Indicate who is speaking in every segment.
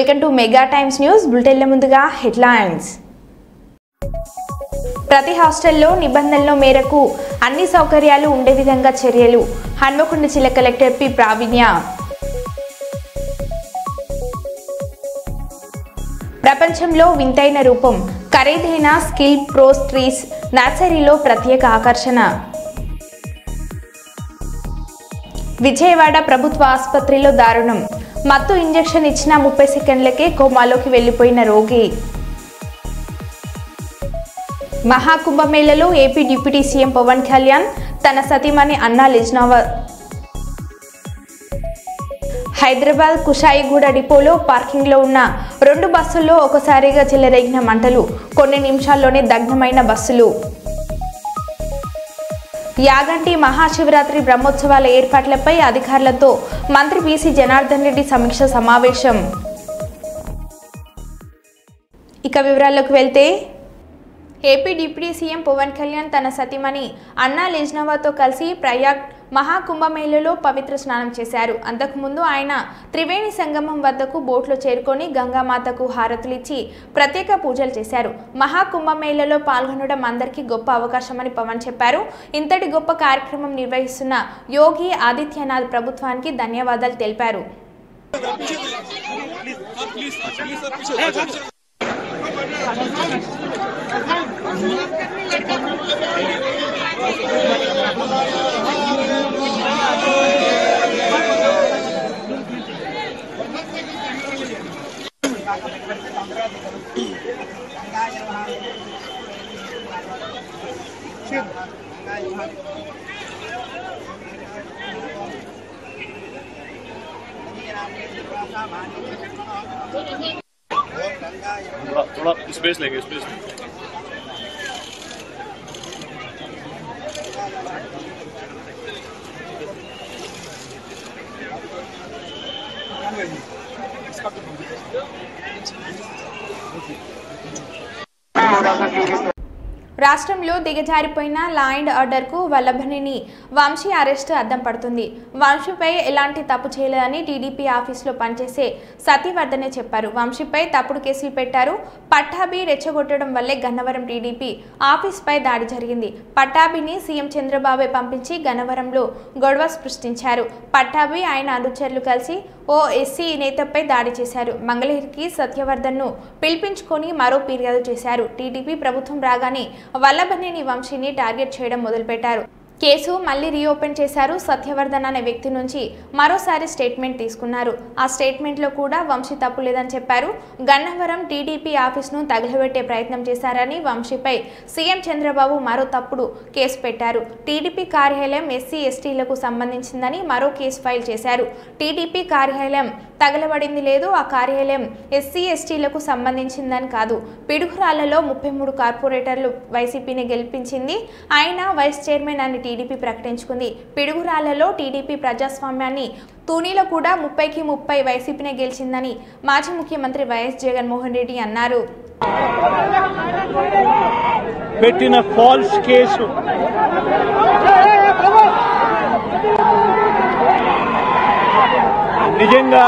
Speaker 1: Welcome to Mega Times news బులెటిన్ల ముందుగా headlines. ప్రతి హాస్టల్లో నిబంధనల మేరకు అన్ని సౌకర్యాలు ఉండే విధంగా చర్యలు. హన్మకొండ జిల్లా కలెక్టర్ పి ప్రావీణ్య. ప్రపంచంలో వింతైన రూపం ఖరీదైన స్కిల్ ప్రోస్ ట్రీస్ నర్సరీలో ప్రత్యేక ఆకర్షణ. విజయవాడ ప్రభుత్వ ఆసుపత్రిలో దారుణం. మత్తు ఇంజెక్షన్ ఇచ్చిన 30 సెకండ్లకే కోమాలోకి వెళ్లిపోయిన రోగి. మహాకుంభమేళలో AP deputy CM Pawan Kalyan తన సతీమణి అన్నా లెజ్నావత్. హైదరాబాద్ కుషాయిగూడ డిపోలో పార్కింగ్లో ఉన్న 2 బస్సుల్లో ఒకసారిగా చెలరేగిన మంటలు. కొన్ని నిమిషాల్లోనే దగ్ధమైన బస్సులు. యాగంటి మహాశివరాత్రి బ్రహ్మోత్సవాల ఏర్పాట్లపై అధికారులతో మంత్రి బీసీ జనార్దన్ రెడ్డి సమీక్ష సమావేశం. ఇక వివరాల్లోకి వెళ్తే, AP deputy CM Pawan Kalyan తన సతీమణి అన్నా లెజ్నావత్తో కలిసి ప్రయాగ్ మహాకుంభమేళలో పవిత్ర స్నానం చేశారు. అంతకుముందు ఆయన త్రివేణి సంగమం వద్దకు బోట్లో చేరుకొని గంగామాతకు హారతులిచ్చి ప్రత్యేక పూజలు చేశారు. మహాకుంభమేళలో పాల్గొనడం అందరికీ గొప్ప అవకాశమని పవన్ చెప్పారు. ఇంతటి గొప్ప కార్యక్రమం నిర్వహిస్తున్న యోగి ఆదిత్యనాథ్ ప్రభుత్వానికి ధన్యవాదాలు తెలిపారు.
Speaker 2: थोड़ा स्पेस लेंगे स्पेस
Speaker 1: రాష్ట్రంలో దిగజారిపోయిన లా అండ్ ఆర్డర్కు వల్లభనేని వంశీ అరెస్టు అద్దం పడుతుంది. వంశీపై ఎలాంటి తప్పు చేయలేదని టీడీపీ ఆఫీసులో పనిచేసే సత్యవర్ధనే చెప్పారు. వంశీపై తప్పుడు కేసులు పెట్టారు. పట్టాభి రెచ్చగొట్టడం వల్లే గన్నవరం టీడీపీ ఆఫీస్పై దాడి జరిగింది. పట్టాభిని సీఎం చంద్రబాబు పంపించి గన్నవరంలో గొడవ సృష్టించారు. పట్టాభి ఆయన అనుచరులు కలిసి ఓ ఎస్సీ నేతపై దాడి చేశారు. మంగళగిరికి సత్యవర్ధన్ను పిలిపించుకొని మరో ఫిర్యాదు చేశారు. టీడీపీ ప్రభుత్వం రాగానే వల్లభనేని వంశీని టార్గెట్ చేయడం మొదలుపెట్టారు. కేసు మళ్లీ రీఓపెన్ చేశారు. సత్యవర్ధన్ అనే వ్యక్తి నుంచి మరోసారి స్టేట్మెంట్ తీసుకున్నారు. ఆ స్టేట్మెంట్లో కూడా వంశీ తప్పు లేదని చెప్పారు. గన్నవరం టీడీపీ ఆఫీసును తగలబెట్టే ప్రయత్నం చేశారని, వంశీపై సీఎం చంద్రబాబు మరో తప్పుడు కేసు పెట్టారు. టీడీపీ కార్యాలయం ఎస్సీ ఎస్టీలకు సంబంధించిందని మరో కేసు ఫైల్ చేశారు. టీడీపీ కార్యాలయం తగలబడింది లేదు, ఆ కార్యాలయం ఎస్సీ ఎస్టీలకు సంబంధించిందని కాదు. పిడుగురాళ్లలో 33 కార్పొరేటర్లు వైసీపీని గెలిపించింది. ఆయన వైస్ చైర్మన్ అని టీడీపీ ప్రకటించుకుంది. పిడుగురాళ్లలో టీడీపీ ప్రజాస్వామ్యాన్ని తూనీలో కూడా 30కి 30 వైసీపీనే గెలిచిందని మాజీ ముఖ్యమంత్రి వైఎస్ జగన్మోహన్ రెడ్డి అన్నారు.
Speaker 3: పెట్టిన ఫాల్స్ కేసు నిజంగా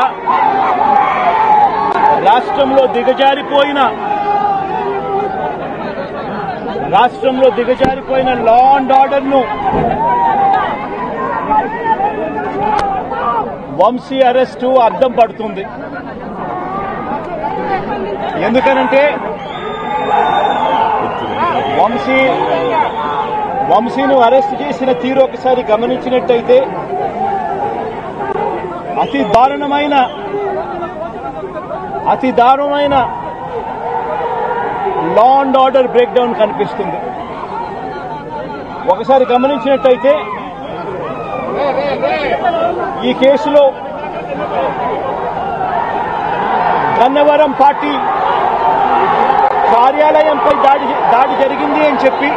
Speaker 3: రాష్ట్రంలో దిగజారిపోయిన లా అండ్ ఆర్డర్ను వంశీ అరెస్టు అద్దం పడుతుంది. ఎందుకనంటే వంశీను అరెస్ట్ చేసిన తీరు ఒకసారి గమనించినట్టయితే అతి దారుణమైన law and order break down కనిపిస్తుంది. ఒకసారి గమనించినట్టయితే ఈ కేసులో గన్నవరం పార్టీ కార్యాలయంపై దాడి జరిగింది అని చెప్పి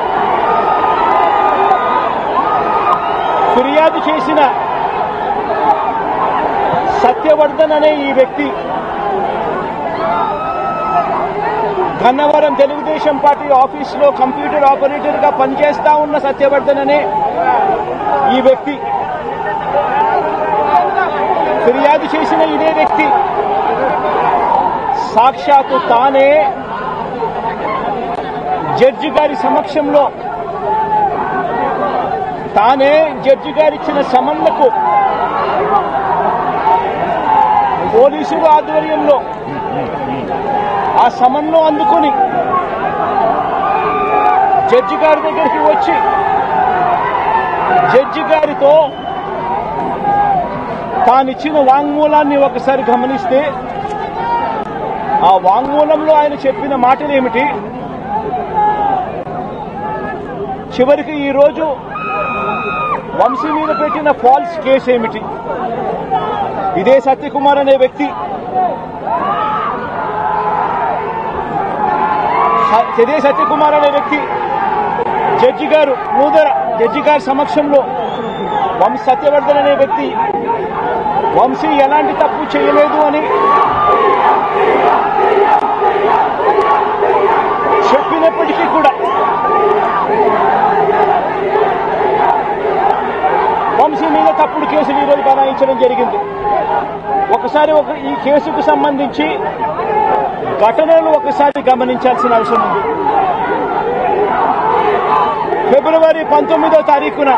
Speaker 3: ఫిర్యాదు చేసిన సత్యవర్ధన్ అనే ఈ వ్యక్తి గన్నవరం తెలుగుదేశం పార్టీ ఆఫీసులో కంప్యూటర్ ఆపరేటర్ గా పనిచేస్తా ఉన్న సత్యవర్ధన్ అనే ఈ వ్యక్తి ఫిర్యాదు చేసిన ఇదే వ్యక్తి సాక్షాత్తు తానే జడ్జి గారి సమక్షంలో తానే జడ్జి గారిచ్చిన సమన్లకు పోలీసుల ఆధ్వర్యంలో ఆ సమన్ను అందుకుని జడ్జి గారి దగ్గరికి వచ్చి జడ్జి గారితో తానిచ్చిన వాంగ్మూలాన్ని ఒకసారి గమనిస్తే ఆ వాంగ్మూలంలో ఆయన చెప్పిన మాటలు ఏమిటి, చివరికి ఈరోజు వంశీ మీద పెట్టిన ఫాల్స్ కేసు ఏమిటి, ఇదే సత్యకుమార్ అనే వ్యక్తి జడ్జి గారు ముందర జడ్జి గారి సమక్షంలో సత్యవర్ధన్ అనే వ్యక్తి వంశీ ఎలాంటి తప్పు చేయలేదు అని చెప్పినప్పటికీ కూడా వంశీ మీద తప్పుడు కేసులు ఈరోజు బనాయించడం జరిగింది. ఒకసారి ఈ కేసుకు సంబంధించి ఘటనలు ఒకసారి గమనించాల్సిన అవసరం ఉంది. ఫిబ్రవరి 19వ తారీఖున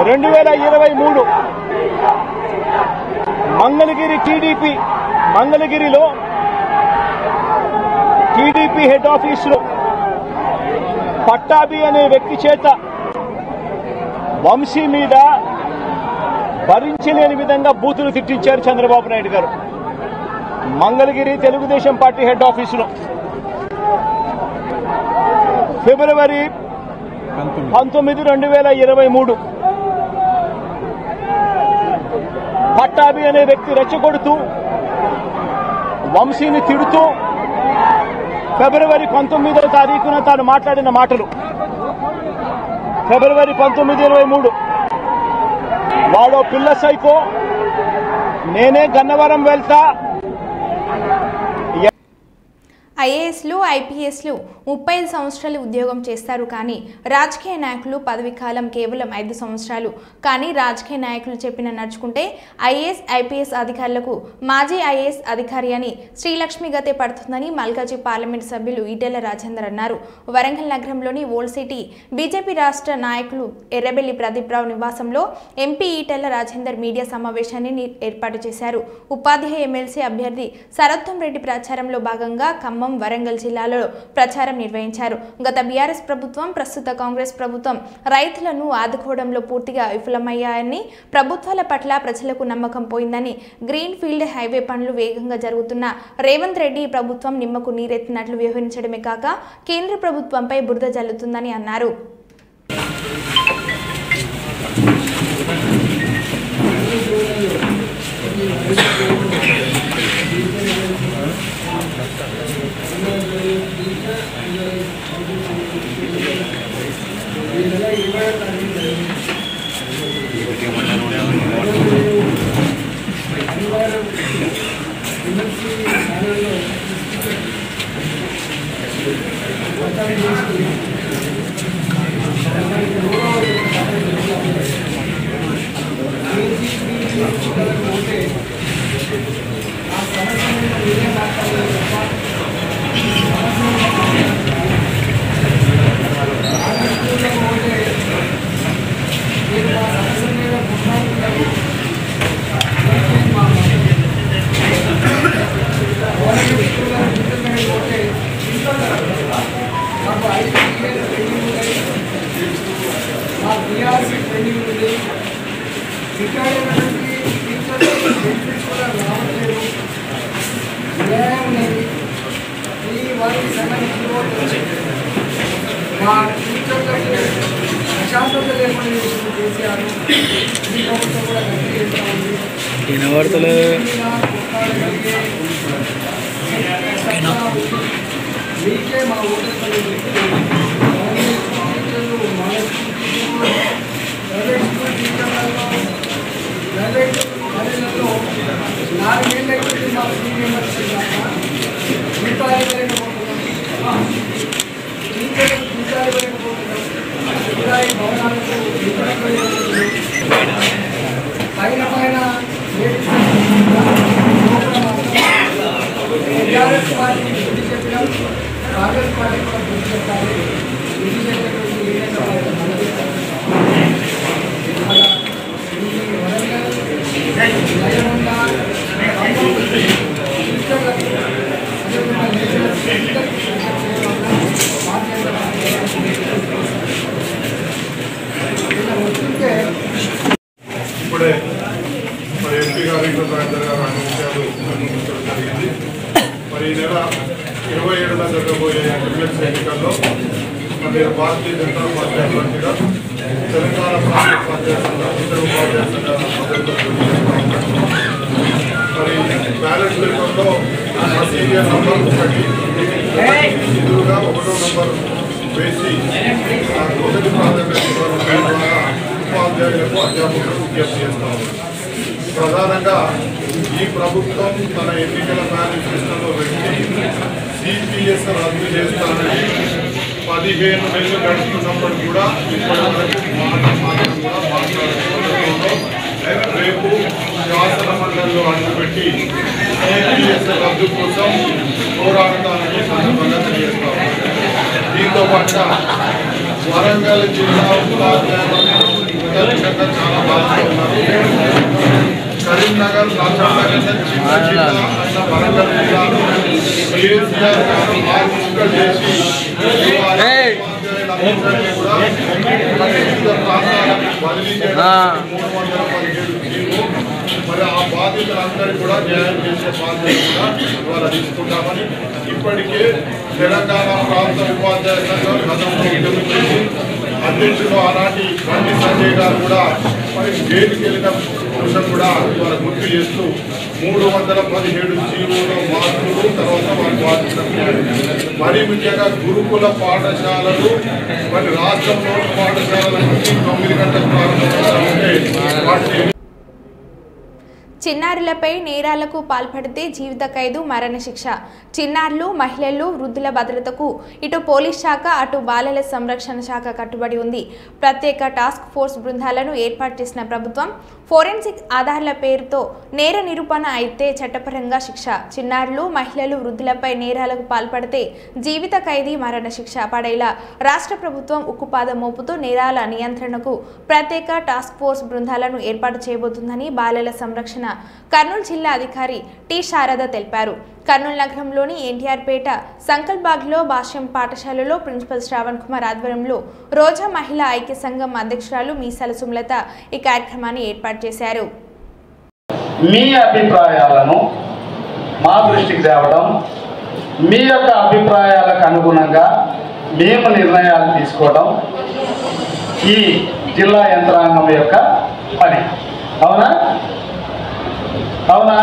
Speaker 3: 2023 మంగళగిరిలో టీడీపీ హెడ్ ఆఫీసులో పట్టాభి అనే వ్యక్తి చేత వంశీ మీద భరించలేని విధంగా బూతులు తిట్టించారు చంద్రబాబు నాయుడు గారు. మంగళగిరి తెలుగుదేశం పార్టీ హెడ్ ఆఫీసులో ఫిబ్రవరి 19, 2023 పట్టాభి అనే వ్యక్తి రెచ్చగొడుతూ వంశీని తిడుతూ ఫిబ్రవరి 19వ తారీఖున తాను మాట్లాడిన మాటలు. ఫిబ్రవరి 19, 23 వాడో పిల్ల సైకో, నేనే గన్నవరం వెళ్తా.
Speaker 1: ఐఏఎస్లు ఐపీఎస్లు 35 సంవత్సరాలు ఉద్యోగం చేస్తారు, కానీ రాజకీయ నాయకులు పదవి కాలం కేవలం 5 సంవత్సరాలు. కానీ రాజకీయ నాయకులు చెప్పిన నడుచుకుంటే ఐఏఎస్ ఐపీఎస్ అధికారులకు మాజీ ఐఏఎస్ అధికారి అని శ్రీలక్ష్మి గతే పడుతుందని మల్కాజీ పార్లమెంట్ సభ్యులు ఈటెల రాజేందర్ అన్నారు. వరంగల్ నగరంలోని ఓల్డ్ సిటీ బీజేపీ రాష్ట్ర నాయకులు ఎర్రబెల్లి ప్రదీప్ రావు నివాసంలో ఎంపీ ఈటెల రాజేందర్ మీడియా సమావేశాన్ని ఏర్పాటు చేశారు. ఉపాధ్యాయ ఎమ్మెల్సీ అభ్యర్థి సరత్వం రెడ్డి ప్రచారంలో భాగంగా ఖమ్మం, వరంగల్ జిల్లాలో ప్రచారం నిర్వహించారు. గత బీఆర్ఎస్ ప్రభుత్వం, ప్రస్తుత కాంగ్రెస్ ప్రభుత్వం రైతులను ఆదుకోవడంలో పూర్తిగా విఫలమయ్యాయని, ప్రభుత్వాల పట్ల ప్రజలకు నమ్మకం పోయిందని, గ్రీన్ ఫీల్డ్ హైవే పనులు వేగంగా జరుగుతున్న రేవంత్ రెడ్డి ప్రభుత్వం నిమ్మకు నీరెత్తినట్లు వ్యవహరించడమే కాక కేంద్ర ప్రభుత్వంపై బురద జల్లుతుందని అన్నారు.
Speaker 4: టీఆర్ఎస్ పార్టీకి బుద్ధి చెప్పడం, కాంగ్రెస్ పార్టీకి కూడా బుద్ధి చెప్పాలి. బుద్ధి చెప్పేటువంటి ఏదైనా
Speaker 5: ఇప్పుడే మరి ఎంపీ గారు రాజేందర్ గారు అన్ని విషయాలు అందించడం జరిగింది. మరి ఈ నెల 27న జరగబోయే ఎమ్మెల్సీ ఎన్నికల్లో మరి భారతీయ జనతా పార్టీ అభ్యర్థిగా తెలంగాణ ప్రాంత ఇతర ఉపాధ్యాయ సంఘాల మరి బ్యాలెట్ పేపర్లో సీరియల్ నంబర్ 1 ఎదురుగా 1వ నంబర్ వేసి మొదటి ప్రాధాన్యత ద్వారా ఉపాధ్యాయులకు అధ్యాపకులకు విజ్ఞప్తి చేస్తాము. ప్రధానంగా ఈ ప్రభుత్వం తన ఎన్నికల మేనిఫెస్టోలో పెట్టి సిపిఎస్ రద్దు చేస్తానని 15 నెలలు గడుపుతున్నప్పుడు కూడా ఇప్పటి వరకు మాత్రం కూడా మాట్లాడుతున్న రేపు శాసన మండలిలో అడ్డుపెట్టి సిపిఎస్ రద్దు కోసం పోరాడతానని సందర్భంగా తెలియజేస్తాము. దీంతో పాటుగా వరంగల్ జిల్లా ఉపాధ్యాయులు చాలా బాగా ఉన్నారు. కరీంనగర్ చిన్న జిల్లా అయిన వరంగల్ జిల్లాలో కేసీఆర్ గారు మార్పులు చేసి ఉపాధ్యాయులందరినీ కూడా వివిధ ప్రాంతాలకు బదిలీ చేయడం 317 జీవో. మరి ఆ బాధితులందరికీ కూడా న్యాయం చేసే బాధ్యత కూడా ఇవాళ తీసుకుంటామని ఇప్పటికే తెలంగాణ ప్రాంత ఉపాధ్యాయ సంఘం గతంలో ఉద్యమించింది. అధ్యక్షుడు ఆనాటి బండి సంజయ్ గారు కూడా మరి జైలుకి వెళ్ళిన విషయం కూడా ఇవాళ గుర్తు చేస్తూ 317 జీవోలో మార్పులు తర్వాత వారి బాధ్యత మరీ ముఖ్యంగా గురుకుల పాఠశాలలు మరి రాష్ట్రంలోని పాఠశాలలన్నీ 9 గంటలకు ప్రారంభించాలంటే వాటిని
Speaker 1: చిన్నారులపై నేరాలకు పాల్పడితే జీవిత ఖైదు, మరణశిక్ష. చిన్నారులు, మహిళలు, వృద్ధుల భద్రతకు ఇటు పోలీస్ శాఖ, అటు బాలల సంరక్షణ శాఖ కట్టుబడి ఉంది. ప్రత్యేక టాస్క్ ఫోర్స్ బృందాలను ఏర్పాటు చేసిన ప్రభుత్వం ఫోరెన్సిక్ ఆధారాల పేరుతో నేర నిరూపణ అయితే చట్టపరంగా శిక్ష. చిన్నారులు, మహిళలు, వృద్ధులపై నేరాలకు పాల్పడితే జీవిత ఖైదీ, మరణశిక్ష పడేలా రాష్ట్ర ప్రభుత్వం ఉక్కుపాదం మోపుతూ నేరాల నియంత్రణకు ప్రత్యేక టాస్క్ ఫోర్స్ బృందాలను ఏర్పాటు చేయబోతుందని బాలల సంరక్షణ కర్నూలు జిల్లా అధికారి టి శారద తెలిపారు. కర్నూలు నగరంలోని ఎన్టీఆర్ పేట సంకల్బాగ్లో భాష్యం పాఠశాలలో ప్రిన్సిపల్ శ్రావణ్ కుమార్ ఆధ్వర్యంలో రోజా మహిళా ఐక్య సంఘం అధ్యక్షురాలు మీసాల సుమలత ఈ కార్యక్రమాన్ని ఏర్పాటు చేశారు.
Speaker 6: మీ అభిప్రాయాలను మా దృష్టికి తేవడం, మీ యొక్క అభిప్రాయాలకు అనుగుణంగా మేము నిర్ణయాలు తీసుకోవడం ఈ జిల్లా యంత్రాంగం యొక్క పని. అవునా అవునా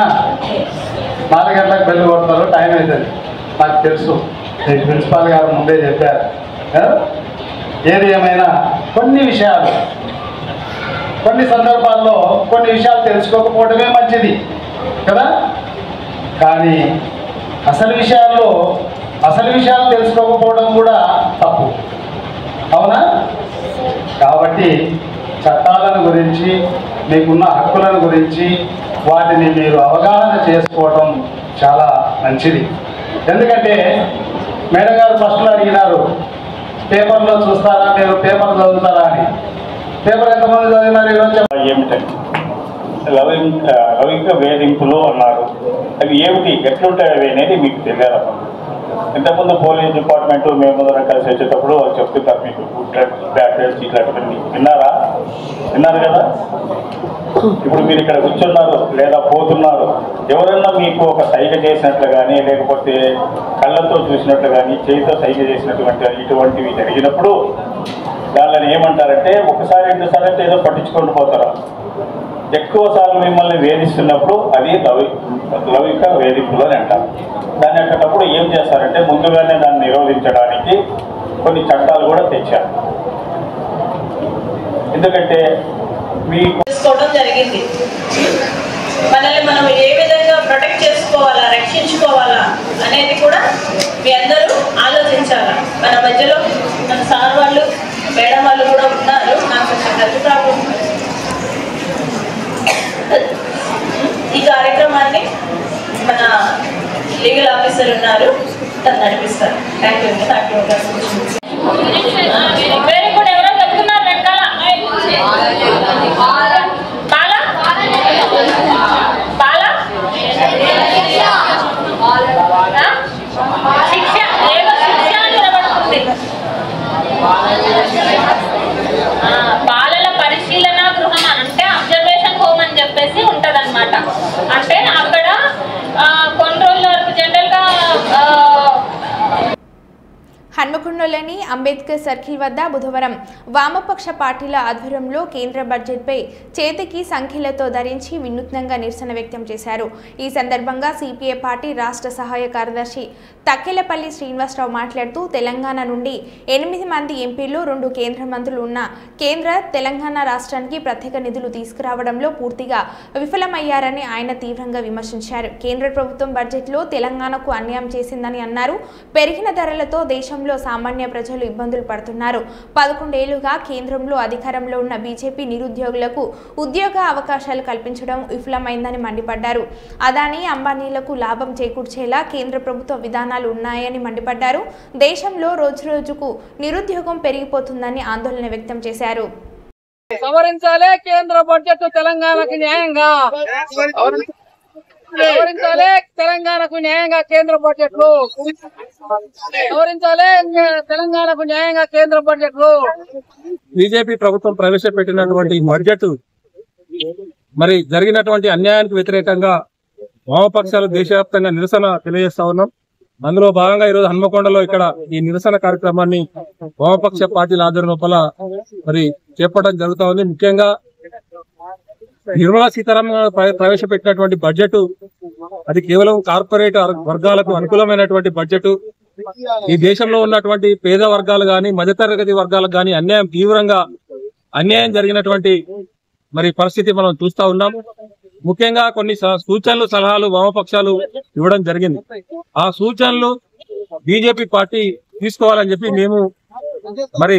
Speaker 6: 4 గంటలకు బెల్లు కొడతారు, టైం అవుతుంది నాకు తెలుసు. ప్రిన్సిపాల్ గారు ముందే చెప్పారు. ఏది ఏమైనా కొన్ని విషయాలు కొన్ని సందర్భాల్లో కొన్ని విషయాలు తెలుసుకోకపోవడమే మంచిది కదా. కానీ అసలు విషయాలు తెలుసుకోకపోవడం కూడా తప్పు. అవునా? కాబట్టి చట్టాలను గురించి, మీకున్న హక్కులను గురించి వాటిని మీరు అవగాహన చేసుకోవడం చాలా మంచిది. ఎందుకంటే మేడం గారు ఫస్ట్లో అడిగినారు, పేపర్లో చూస్తారా, మీరు పేపర్ చదువుతారా అని. పేపర్ ఎంతమంది చదివినారు ఈరోజు?
Speaker 7: ఏమిటండి లౌకిక వేధింపులు అన్నారు. అవి ఏమిటి, ఎట్లుంటాయి అవి అనేది మీకు తెలియాలి. ఇంతకుముందు పోలీస్ డిపార్ట్మెంట్ మేము కలిసి వచ్చేటప్పుడు చెప్తుంటారు మీకు గుడ్ డ్రగ్స్, బ్యాడ్ డ్రగ్స్ ఇట్లాంటివన్నీ విన్నారు కదా. ఇప్పుడు మీరు ఇక్కడ కూర్చున్నారు లేదా పోతున్నారు, ఎవరన్నా మీకు ఒక సైగ చేసినట్లు కానీ, లేకపోతే కళ్ళతో చూసినట్లు కానీ, చేతితో సైగ చేసినటువంటి ఇటువంటివి జరిగినప్పుడు దానిని ఏమంటారంటే, ఒకసారి 2 సార్లు అంటే ఏదో పట్టించుకొని పోతారు. ఎక్కువ సార్లు మిమ్మల్ని వేధిస్తున్నప్పుడు అది లౌకిక వేధింపులు అని అంటారు. దాని అక్కడప్పుడు ఏం చేస్తారంటే, ముందుగానే దాన్ని నిరోధించడానికి కొన్ని చట్టాలు కూడా తెచ్చారు. ఎందుకంటే మీకు
Speaker 8: తీసుకోవడం జరిగింది. మనల్ని మనం ఏ విధంగా ప్రొటెక్ట్ చేసుకోవాలా, రక్షించుకోవాలా అనేది కూడా మీ అందరూ ఆలోచించాలా. మన మధ్యలో మన సార్ వాళ్ళు, మేడం వాళ్ళు కూడా ఉన్నారు. నాకు కొంచెం హెల్త్ ప్రాబ్లం. ఈ కార్యక్రమాన్ని మన లీగల్ ఆఫీసర్ ఉన్నారు, తను నడిపిస్తారు. థ్యాంక్ యూ అండి. Thank you. Very good. ఎవరో చెప్తున్నారు వెనకాల బాలా బాలా శిక్ష ఏదో శిక్ష అని నిలబడుతుంది. బాలల పరిశీలన గృహం అంటే అబ్జర్వేషన్ హోమ్ అని చెప్పేసి ఉంటది అనమాట. అంటే అక్కడ కొన్ని రోజుల వరకు జనరల్ గా
Speaker 1: హన్మకొండలోని అంబేద్కర్ సర్కిల్ వద్ద బుధవారం వామపక్ష పార్టీల ఆధ్వర్యంలో కేంద్ర బడ్జెట్పై చేతికి సంఖ్యలతో ధరించి వినూత్నంగా నిరసన వ్యక్తం చేశారు. ఈ సందర్భంగా సిపిఐ పార్టీ రాష్ట్ర సహాయ కార్యదర్శి తక్కెలపల్లి శ్రీనివాసరావు మాట్లాడుతూ తెలంగాణ నుండి 8 మంది ఎంపీలు 2 కేంద్ర మంత్రులు ఉన్న కేంద్ర తెలంగాణ రాష్ట్రానికి ప్రత్యేక నిధులు తీసుకురావడంలో పూర్తిగా విఫలమయ్యారని ఆయన తీవ్రంగా విమర్శించారు. కేంద్ర ప్రభుత్వం బడ్జెట్లో తెలంగాణకు అన్యాయం చేసిందని అన్నారు. పెరిగిన ధరలతో దేశంలో సామాన్య ప్రజలు ఇబ్బందులు పడుతున్నారు. 11 ఏళ్లుగా కేంద్రంలో అధికారంలో ఉన్న బీజేపీ నిరుద్యోగులకు ఉద్యోగ అవకాశాలు కల్పించడం విఫలమైందని మండిపడ్డారు. అదానీ అంబానీలకు లాభం చేకూర్చేలా కేంద్ర ప్రభుత్వ విధానాలు ఉన్నాయని మండిపడ్డారు. దేశంలో రోజురోజుకు నిరుద్యోగం పెరిగిపోతుందని ఆందోళన వ్యక్తం చేశారు.
Speaker 9: సవరించాలి కేంద్ర బడ్జెట్ తెలంగాణకు న్యాయంగా, సవరించాలి తెలంగాణకు న్యాయంగా కేంద్ర బడ్జెట్లు, సవరించాలి తెలంగాణకు న్యాయంగా కేంద్ర బడ్జెట్లు.
Speaker 10: బీజేపీ ప్రభుత్వం ప్రవేశపెట్టినటువంటి బడ్జెట్ మరి జరిగినటువంటి అన్యాయానికి వ్యతిరేకంగా వామపక్షాలు దేశవ్యాప్తంగా నిరసన తెలియజేస్తా ఉన్నాం. అందులో భాగంగా ఈరోజు హన్మకొండలో ఇక్కడ ఈ నిరసన కార్యక్రమాన్ని వామపక్ష పార్టీల ఆధ్వర్యం లోపల మరి చేపట్టడం జరుగుతా ఉంది. ముఖ్యంగా నిర్మలా సీతారామన్ ప్రవేశపెట్టినటువంటి బడ్జెట్ అది కేవలం కార్పొరేట్ వర్గాలకు అనుకూలమైనటువంటి బడ్జెట్. ఈ దేశంలో ఉన్నటువంటి పేద వర్గాలు గాని మధ్యతరగతి వర్గాలకు గాని తీవ్రంగా అన్యాయం జరిగినటువంటి మరి పరిస్థితి మనం చూస్తా ఉన్నాం. ముఖ్యంగా కొన్ని సూచనలు సలహాలు వామపక్షాలు ఇవ్వడం జరిగింది. ఆ సూచనలు బీజేపీ పార్టీ తీసుకోవాలని చెప్పి మేము మరి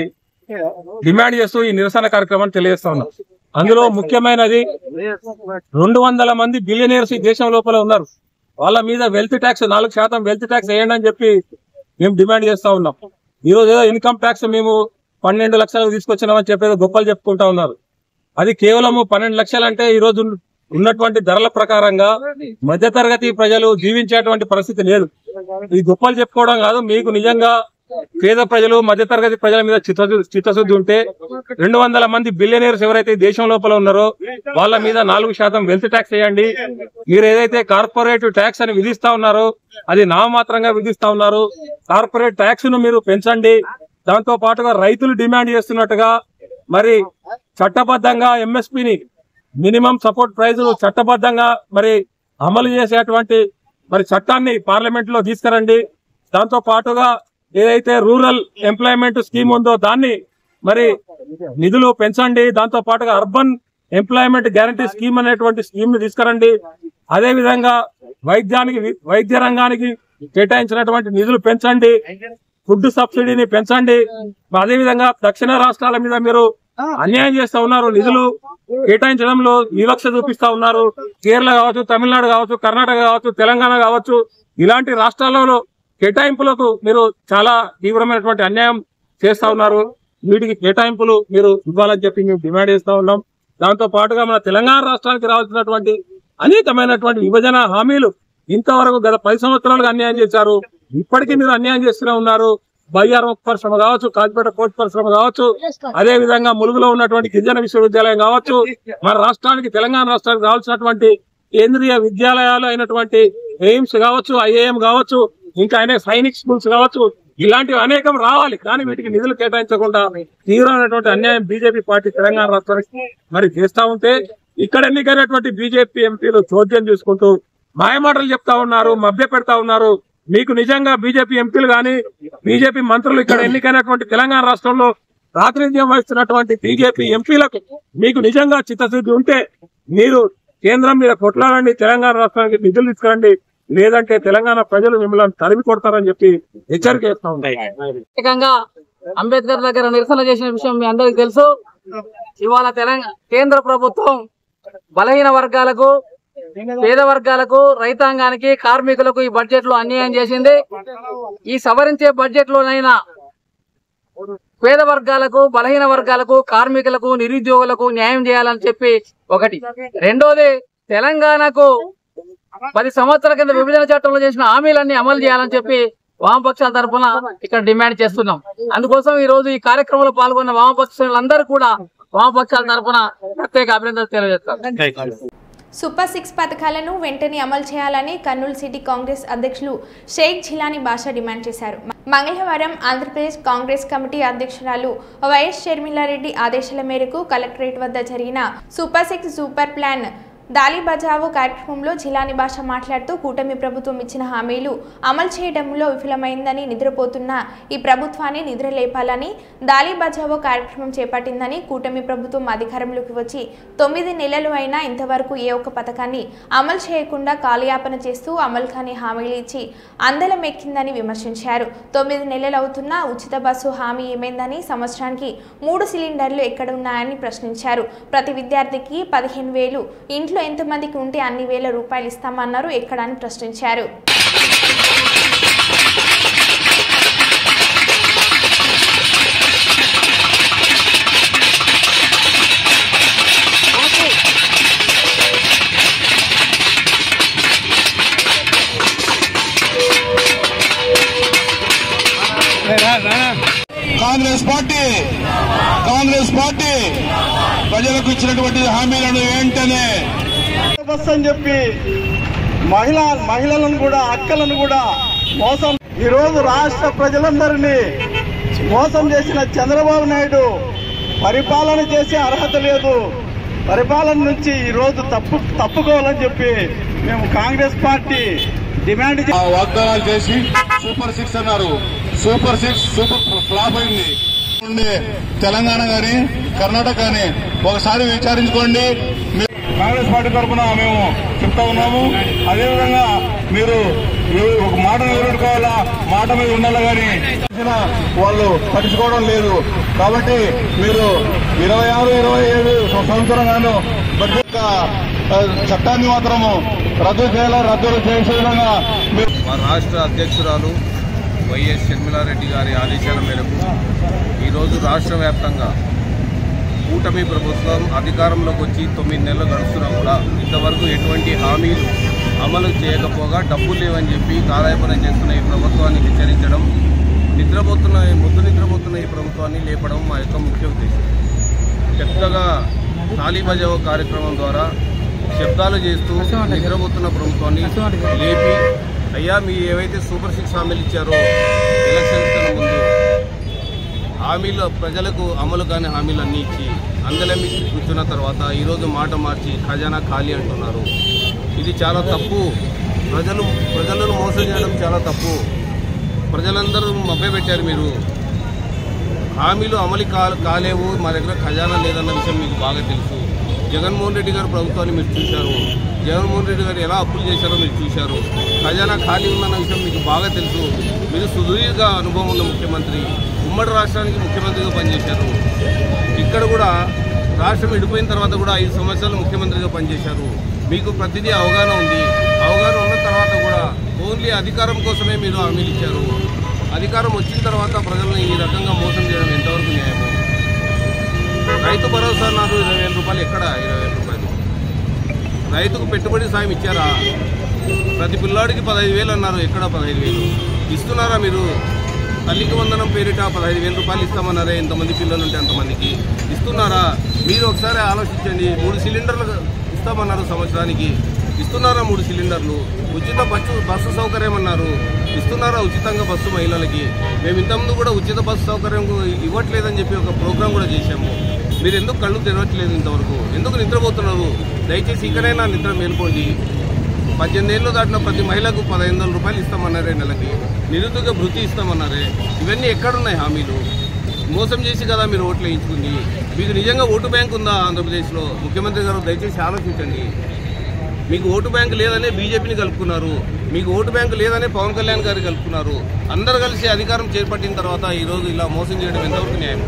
Speaker 10: డిమాండ్ చేస్తూ ఈ నిరసన కార్యక్రమాన్ని తెలియజేస్తా ఉన్నాం. అందులో ముఖ్యమైనది 200 మంది బిలియనీర్స్ ఈ దేశం లోపల ఉన్నారు. వాళ్ళ మీద వెల్త్ ట్యాక్స్ 4% వెల్త్ ట్యాక్స్ వేయండి అని చెప్పి మేము డిమాండ్ చేస్తా ఉన్నాం. ఈ రోజు ఏదో ఇన్కమ్ ట్యాక్స్ మేము 12 లక్షలకు తీసుకొచ్చినామని చెప్పేది గొప్పలు చెప్పుకుంటా ఉన్నారు. అది కేవలము 12 లక్షలు అంటే ఈ రోజు ఉన్నటువంటి ధరల ప్రకారంగా మధ్యతరగతి ప్రజలు జీవించేటువంటి పరిస్థితి లేదు. ఈ గొప్పలు చెప్పుకోవడం కాదు, మీకు నిజంగా పేద ప్రజలు మధ్యతరగతి ప్రజల మీద చిత్తశుద్ధి ఉంటే 200 మంది బిలియనీర్స్ ఎవరైతే దేశం లోపల ఉన్నారో వాళ్ళ మీద 4% వెల్త్ ట్యాక్స్ వేయండి. మీరు ఏదైతే కార్పొరేట్ ట్యాక్స్ అని విధిస్తా ఉన్నారో అది నామమాత్రంగా విధిస్తా ఉన్నారు. కార్పొరేట్ ట్యాక్స్ ను మీరు పెంచండి. దాంతో పాటుగా రైతులు డిమాండ్ చేస్తున్నట్టుగా మరి చట్టబద్ధంగా ఎంఎస్పీని మినిమం సపోర్ట్ ప్రైజ్ చట్టబద్ధంగా మరి అమలు చేసేటువంటి మరి చట్టాన్ని పార్లమెంట్ లో తీసుకురండి. దాంతో పాటుగా ఏదైతే రూరల్ ఎంప్లాయ్మెంట్ స్కీమ్ ఉందో దాన్ని మరి నిధులు పెంచండి. దాంతో పాటుగా అర్బన్ ఎంప్లాయ్మెంట్ గ్యారంటీ స్కీమ్ అనేటువంటి స్కీమ్ ని తీసుకురండి. అదే విధంగా వైద్య రంగానికి కేటాయించినటువంటి నిధులు పెంచండి. ఫుడ్ సబ్సిడీని పెంచండి. అదే విధంగా దక్షిణ రాష్ట్రాల మీద మీరు అన్యాయం చేస్తా ఉన్నారు. నిధులు కేటాయించడంలో వివక్ష చూపిస్తా ఉన్నారు. కేరళ కావచ్చు, తమిళనాడు కావచ్చు, కర్ణాటక కావచ్చు, తెలంగాణ కావచ్చు, ఇలాంటి రాష్ట్రాలలో కేటాయింపులకు మీరు చాలా తీవ్రమైనటువంటి అన్యాయం చేస్తా ఉన్నారు. వీటికి కేటాయింపులు మీరు ఇవ్వాలని చెప్పి మేము డిమాండ్ చేస్తా ఉన్నాం. దాంతో పాటుగా మన తెలంగాణ రాష్ట్రానికి రావాల్సినటువంటి అనేకమైనటువంటి విభజన హామీలు ఇంతవరకు గత 10 సంవత్సరాలుగా అన్యాయం చేశారు. ఇప్పటికీ మీరు అన్యాయం చేస్తూనే ఉన్నారు. బయ్యారం పరిశ్రమ కావచ్చు, కాకిపేట కోచ్ పరిశ్రమ కావచ్చు, అదే విధంగా ములుగులో ఉన్నటువంటి గిరిజన విశ్వవిద్యాలయం కావచ్చు, మన రాష్ట్రానికి తెలంగాణ రాష్ట్రానికి రావాల్సినటువంటి కేంద్రీయ విద్యాలయాలు అయినటువంటి ఎయిమ్స్ కావచ్చు, ఐఏఎం కావచ్చు, ఇంకా అనేక సైనిక్ స్కూల్స్ కావచ్చు, ఇలాంటివి అనేకం రావాలి. కానీ వీటికి నిధులు కేటాయించకుండా తీవ్రమైనటువంటి అన్యాయం బీజేపీ పార్టీ తెలంగాణ రాష్ట్రానికి మరి చేస్తా ఉంటే ఇక్కడ ఎన్నికైనటువంటి బీజేపీ ఎంపీలు చోద్యం చేసుకుంటూ మాయమాటలు చెప్తా ఉన్నారు, మభ్య పెడతా ఉన్నారు. మీకు నిజంగా బీజేపీ ఎంపీలు గాని బీజేపీ మంత్రులు ఇక్కడ ఎన్నికైనటువంటి తెలంగాణ రాష్ట్రంలో ప్రాతినిధ్యం వహిస్తున్నటువంటి బీజేపీ ఎంపీలకు మీకు నిజంగా చిత్తశుద్ధి ఉంటే మీరు కేంద్రం మీద కొట్లాడండి, తెలంగాణ రాష్ట్రానికి నిధులు తీసుకురండి. లేదంటే తెలంగాణ ప్రజలు మిమ్మల్ని తరిమి కొడతారని చెప్పి హెచ్చరిక చేస్తా ఉంటాయి.
Speaker 9: అంబేద్కర్ దగ్గర నిరసన చేసిన విషయం మీ అందరికి తెలుసు. ఇవాళ కేంద్ర ప్రభుత్వం బలహీన వర్గాలకు పేద వర్గాలకు, రైతాంగానికి, కార్మికులకు ఈ బడ్జెట్ లో అన్యాయం చేసింది. ఈ సవరించే బడ్జెట్ లోనైనా పేద వర్గాలకు, బలహీన వర్గాలకు, కార్మికులకు, నిరుద్యోగులకు న్యాయం చేయాలని చెప్పి ఒకటి. రెండోది, తెలంగాణకు 10 సంవత్సరాల కింద విభజన చట్టంలో చేసిన హామీలన్నీ అమలు చేయాలని చెప్పి వామపక్షాల తరఫున ఇక్కడ డిమాండ్ చేస్తున్నాం. అందుకోసం ఈ రోజు ఈ కార్యక్రమంలో పాల్గొన్న వామపక్షాలందరూ కూడా వామపక్షాల తరఫున ప్రత్యేక అభినందనలు తెలియజేస్తారు.
Speaker 1: సూపర్ 6 పథకాలను వెంటనే అమలు చేయాలని కర్నూలు సిటీ కాంగ్రెస్ అధ్యక్షులు షేక్ జిలానీ బాషా డిమాండ్ చేశారు. మంగళవారం ఆంధ్రప్రదేశ్ కాంగ్రెస్ కమిటీ అధ్యక్షురాలు వైఎస్ షర్మిలారెడ్డి ఆదేశాల మేరకు కలెక్టరేట్ వద్ద జరిగిన సూపర్ 6 సూపర్ ప్లాన్ దాలి బచావో కార్యక్రమంలో జిలానీ బాషా మాట్లాడుతూ కూటమి ప్రభుత్వం ఇచ్చిన హామీలు అమలు చేయడంలో విఫలమైందని, నిద్రపోతున్న ఈ ప్రభుత్వాన్ని నిద్రలేపాలని దాలి బచావో కార్యక్రమం చేపట్టిందని, కూటమి ప్రభుత్వం అధికారంలోకి వచ్చి 9 నెలలు అయినా ఇంతవరకు ఏ ఒక్క పథకాన్ని అమలు చేయకుండా కాలయాపన చేస్తూ అమలు కాని హామీలు ఇచ్చి అందలమెక్కిందని విమర్శించారు. 9 నెలలు అవుతున్నా ఉచిత బస్సు హామీ ఏమైందని, సంవత్సరానికి 3 సిలిండర్లు ఎక్కడ ఉన్నాయని ప్రశ్నించారు. ప్రతి విద్యార్థికి 15,000, ఇంట్లో ఎంతమందికి ఉంటే అన్ని వేల రూపాయలు ఇస్తామన్నారు. ఎక్కడ అని ప్రశ్నించారు.
Speaker 5: కాంగ్రెస్ పార్టీ ప్రజలకు ఇచ్చినటువంటి హామీలను వెంటనే బస్ అని చెప్పి మహిళలను కూడా, అక్కలను కూడా మోసం, ఈరోజు రాష్ట్ర ప్రజలందరినీ మోసం చేసిన చంద్రబాబు నాయుడు పరిపాలన చేసే అర్హత లేదు. పరిపాలన నుంచి ఈరోజు తప్పుకోవాలని చెప్పి మేము కాంగ్రెస్ పార్టీ డిమాండ్ వాగ్దానాలు చేసి సూపర్ 6 అన్నారు. సూపర్ 6 సూపర్ ఫ్లాప్ అయింది. తెలంగాణ గాని, కర్ణాటక గాని ఒకసారి విచారించుకోండి. కాంగ్రెస్ పార్టీ తరఫున మేము చెప్తా ఉన్నాము. అదేవిధంగా మీరు ఒక మాట నిలబెట్టుకోవాలా, మాట మీద ఉండాలా గాని వాళ్ళు పట్టించుకోవడం లేదు. కాబట్టి మీరు 26-27 సంవత్సరం గాను బడ్జెట్ చట్టాన్ని మాత్రము రద్దు చేసే విధంగా
Speaker 11: మా రాష్ట్ర అధ్యక్షురాలు వైఎస్ షర్మిలారెడ్డి గారి ఆదేశాల మేరకు ఈరోజు రాష్ట్ర వ్యాప్తంగా కూటమి ప్రభుత్వం అధికారంలోకి వచ్చి 9 నెలలు గడుస్తున్నా కూడా ఇంతవరకు ఎటువంటి హామీలు అమలు చేయకపోగా డబ్బులు లేవని చెప్పి కాలయాపన చేస్తున్న ఈ ప్రభుత్వాన్ని హెచ్చరించడం, ముద్దు నిద్రపోతున్న ఈ ప్రభుత్వాన్ని లేపడం మా యొక్క ముఖ్య ఉద్దేశం. పెద్దగా తాలీ బజావో కార్యక్రమం ద్వారా శబ్దాలు చేస్తూ నిద్రపోతున్న ప్రభుత్వాన్ని లేపి, అయ్యా మీ ఏవైతే సూపర్ 6 హామీలు ఇచ్చారో ఎలక్షన్స్ కన్నా ముందు హామీలు ప్రజలకు అమలు కాని హామీలు అన్నీ ఇచ్చి అందలమి కూర్చున్న తర్వాత ఈరోజు మాట మార్చి ఖజానా ఖాళీ అంటున్నారు. ఇది చాలా తప్పు. ప్రజలను మోసం చేయడం చాలా తప్పు. ప్రజలందరూ మభ్యపెట్టారు. మీరు హామీలు అమలు కాలేవు, మా దగ్గర ఖజానా లేదన్న విషయం మీకు బాగా తెలుసు. జగన్మోహన్ రెడ్డి గారు ప్రభుత్వాన్ని మీరు చూశారు. జగన్మోహన్ రెడ్డి గారు ఎలా అప్పులు చేశారో మీరు చూశారు. ఖజానా ఖాళీ ఉందన్న విషయం మీకు బాగా తెలుసు. మీరు సుదీర్ఘ అనుభవం ఉన్న ముఖ్యమంత్రి, ఉమ్మడి రాష్ట్రానికి ముఖ్యమంత్రిగా పనిచేశారు. ఇక్కడ కూడా రాష్ట్రం విడిపోయిన తర్వాత కూడా 5 సంవత్సరాలు ముఖ్యమంత్రిగా పనిచేశారు. మీకు ప్రతిదీ అవగాహన ఉంది. అవగాహన ఉన్న తర్వాత కూడా ఓన్లీ అధికారం కోసమే మీరు హామీలు ఇచ్చారు. అధికారం వచ్చిన తర్వాత ప్రజలను ఈ రకంగా మోసం చేయడం ఎంతవరకు న్యాయము? రైతు భరోసా అన్నారు, 20,000 రూపాయలు. ఎక్కడ 20,000 రూపాయలు? రైతుకు పెట్టుబడి సాయం ఇచ్చారా? ప్రతి పిల్లాడికి 15,000 అన్నారు. ఎక్కడ 15,000 ఇస్తున్నారా? మీరు తల్లికి వందనం పేరిట 15,000 రూపాయలు ఇస్తామన్నారే. ఎంతమంది పిల్లలు ఉంటే అంతమందికి ఇస్తున్నారా? మీరు ఒకసారి ఆలోచించండి. 3 సిలిండర్లు ఇస్తామన్నారు సంవత్సరానికి. ఇస్తున్నారా 3 సిలిండర్లు? ఉచిత బస్సు సౌకర్యం అన్నారు. ఇస్తున్నారా ఉచితంగా బస్సు మహిళలకి? మేము ఇంతకుముందు కూడా ఉచిత బస్సు సౌకర్యం ఇవ్వట్లేదని చెప్పి ఒక ప్రోగ్రాం కూడా చేశాము. మీరు ఎందుకు కళ్ళు తెరవట్లేదు? ఇంతవరకు ఎందుకు నిద్రపోతున్నారు? దయచేసి ఇక్కడైనా నిద్ర మేల్కోండి. 18 ఏళ్ళు దాటిన ప్రతి మహిళకు 1,500 రూపాయలు ఇస్తామన్నారే నెలకి. నిరుద్యోగ భృతి ఇస్తామన్నారే. ఇవన్నీ ఎక్కడున్నాయి హామీలు? మోసం చేసి కదా మీరు ఓట్లు వేయించుకుంది. మీకు నిజంగా ఓటు బ్యాంక్ ఉందా ఆంధ్రప్రదేశ్లో? ముఖ్యమంత్రి గారు దయచేసి ఆలోచించండి. మీకు ఓటు బ్యాంకు లేదనే బీజేపీని కలుపుకున్నారు. మీకు ఓటు బ్యాంకు లేదనే పవన్ కళ్యాణ్ గారు కలుపుకున్నారు. అందరూ కలిసి అధికారం చేపట్టిన తర్వాత ఈరోజు ఇలా మోసం చేయడం ఎంతవరకు న్యాయం?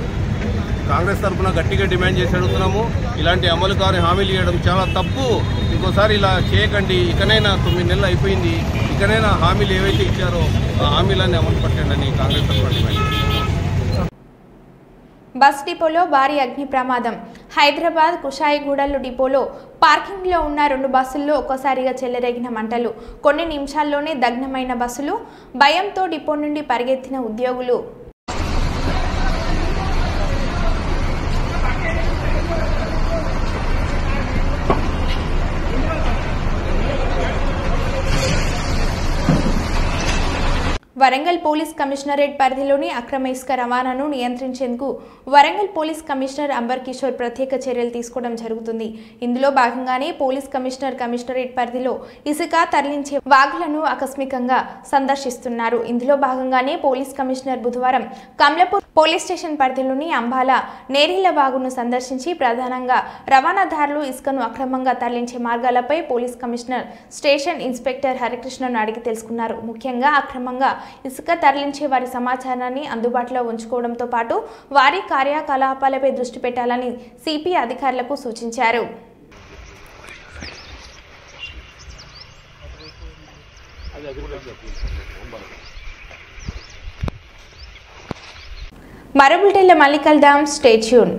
Speaker 11: కాంగ్రెస్ తరఫున గట్టిగా డిమాండ్ చేసి అడుగుతున్నాము. ఇలాంటి అమలు కాని హామీలు ఇవ్వడం చాలా తప్పు. ఇంకోసారి ఇలా చేయకండి. ఇకనైనా 9 నెలలు అయిపోయింది. ఇకనైనా హామీలు ఏవైతే ఇచ్చారో ఆ హామీలన్నీ అమలు పట్టండి అని కాంగ్రెస్ తరఫున డిమాండ్ చేస్తున్నాము.
Speaker 1: బస్ డిపోలో భారీ అగ్ని ప్రమాదం. హైదరాబాద్ కుషాయిగూడలు డిపోలో పార్కింగ్లో ఉన్న 2 బస్సుల్లో ఒక్కసారిగా చెలరేగిన మంటలు. కొన్ని నిమిషాల్లోనే దగ్నమైన బస్సులు. భయంతో డిపో నుండి పరిగెత్తిన ఉద్యోగులు. వరంగల్ పోలీస్ కమిషనరేట్ పరిధిలోని అక్రమ ఇసుక రవాణాను నియంత్రించేందుకు వరంగల్ పోలీస్ కమిషనర్ అంబర్ కిషోర్ ప్రత్యేక చర్యలు తీసుకోవడం జరుగుతుంది. ఇందులో భాగంగానే పోలీస్ కమిషనరేట్ పరిధిలో ఇసుక తరలించే వాగులను ఆకస్మికంగా సందర్శిస్తున్నారు. ఇందులో భాగంగానే పోలీస్ కమిషనర్ బుధవారం కమలాపూర్ పోలీస్ స్టేషన్ పరిధిలోని అంబాల నేరిళ్ల వాగును సందర్శించి ప్రధానంగా రవాణాదారులు ఇసుకను అక్రమంగా తరలించే మార్గాలపై పోలీస్ కమిషనర్ స్టేషన్ ఇన్స్పెక్టర్ హరికృష్ణను అడిగి తెలుసుకున్నారు. ముఖ్యంగా అక్రమంగా ఇసుక తరలించే వారి సమాచారాన్ని అందుబాటులో ఉంచుకోవడంతో పాటు వారి కార్యకలాపాలపై దృష్టి పెట్టాలని సిపి అధికారులకు సూచించారు. మరో బులెటిన్లో మళ్ళీ కలుద్దాం. Stay tune.